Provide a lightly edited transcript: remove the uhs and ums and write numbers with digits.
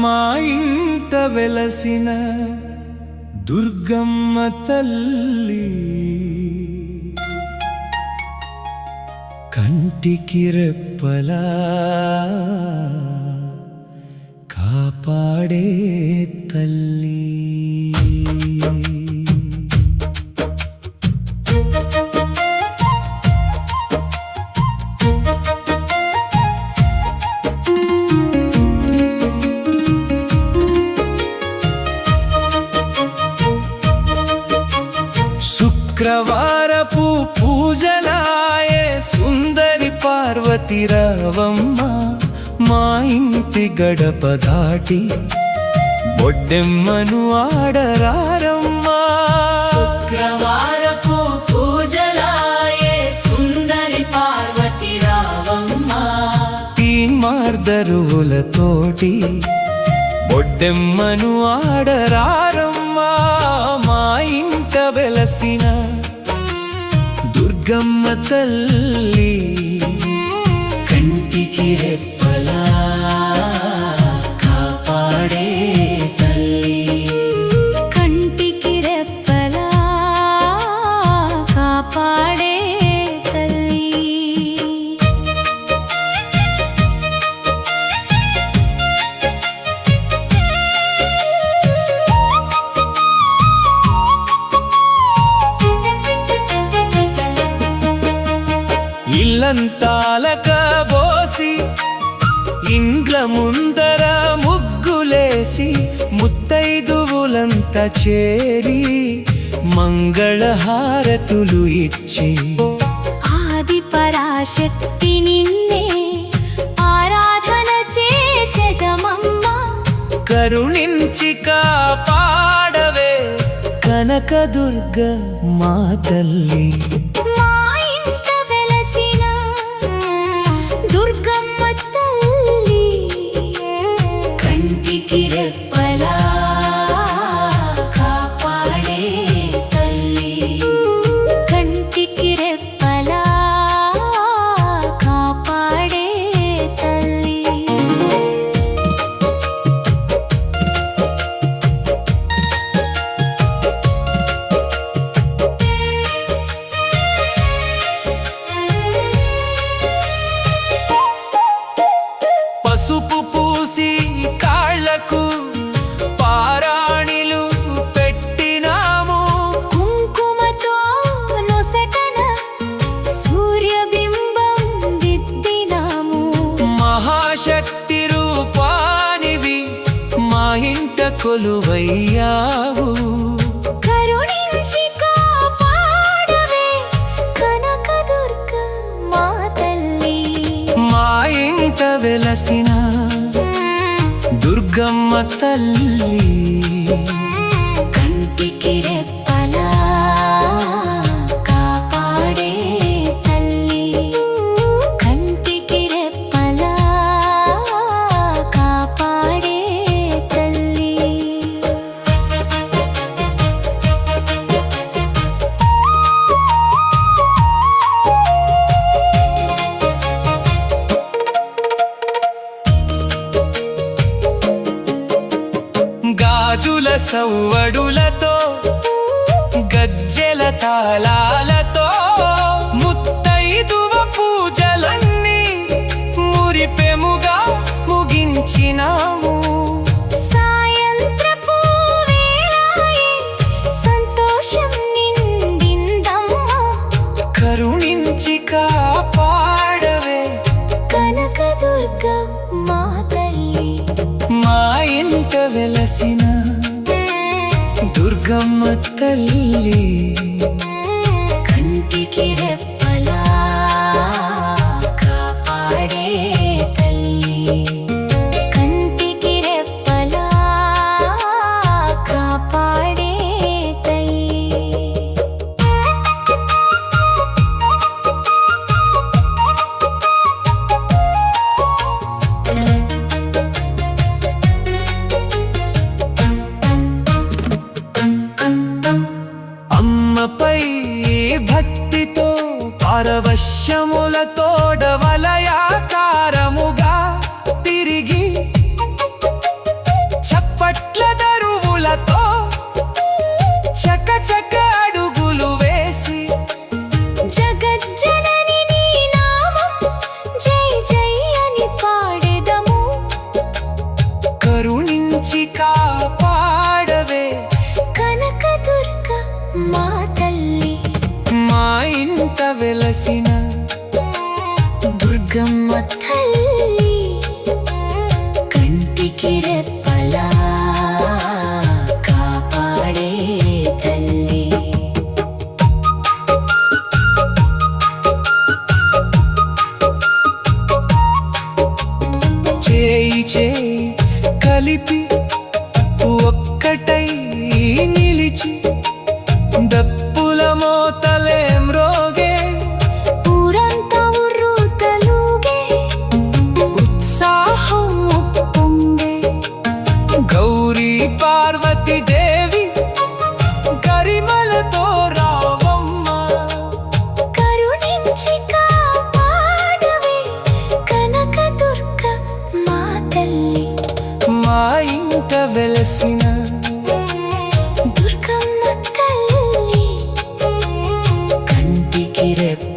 మా ఇంట వెలసిన దుర్గమ్మ తల్లి కంటికి రెప్పలా కాపాడే తల్లి. శుక్రవారపు పూజలాయే సుందరి పార్వతి రావమ్మ మా ఇంటి గడప దాటి బొడ్డెమ్మను ఆడరారమ్మా. శుక్రవారపు పూజలాయే సుందరి పార్వతి రావమ్మ తీన్మార్దరువులతోటి బొడ్డెమ్మను ఆడరారమ్మా. మా ఇంట వెలసిన దుర్గమ్మ తల్లి కంటికి రెప్పలా కాపాడే తల్లి. కంటికి రెప్పలా కాపాడే తల్లి. ఇల్లంతాలక బోసి ఇండ్ల ముందర ముగ్గులేసి ముత్తైదువులంతా చేరి మంగళహారతులు ఇచ్చి ఆది పరాశక్తి నిన్నే ఆరాధన చేసెదమమ్మ. కరుణించి కాపాడవే కనకదుర్గ మా తల్లి. మా ఇంట వెలసిన దుర్గమ్మ తల్లి కంటికి రెప్పలా కాపాడే తల్లి. కంటికి రెప్పలా కాపాడే తల్లి. పసుపు పూసి కాళ్లకు పారాణిలు పెట్టినాము. కుంకుమతో నొసటన సూర్యబింబం దిద్దినాము. మహాశక్తి రూపానివి మా ఇంట కొలువయ్యావు. కరుణించి కాపాడవే కనకదుర్గ మా తల్లి. మా ఇంట వెలసిన దుర్గమ్మ తల్లి కంటికి రెప్పలా కాపాడే తల్లి. కంటికి రెప్పలా కాపాడే తల్లి. గాజుల సవ్వడులతో గజ్జెల తాళాలతో ముత్తైదువ పూజలన్నీ మురిపెముగా ముగించినాము. సాయంత్రపు వేళాయే సంతోషం నిండిందమ్మ. కరుణించి కాపాడవే కనకదుర్గ మా తల్లి. మా ఇంట వెలసిన దుర్గమ్మ తల్లి కంటికి రెప్పలా కాపాడే తల్లి. కంటికి రెప్పలా కాపాడే తల్లి. అమ్మపై వెలసిన దుర్గమ్మ తల్లి కంటికి రెప్పలా కాపాడే తల్లి. చేయి చేయి కలిపి ఒక్కటై నిలిచి డప్పుల మోతలేం రోగే ఊరంతా ఉర్రూతలూగే ఉత్సాహం ఉప్పొంగే గౌరీ పార్వతి దేవి గరిమలతో రావమ్మ కరుణించి కాపాడవే కనకదుర్గ మా తల్లి. మా ఇంట వెలసిన దుర్గమ్మ తల్లి కంటికి రెప్ప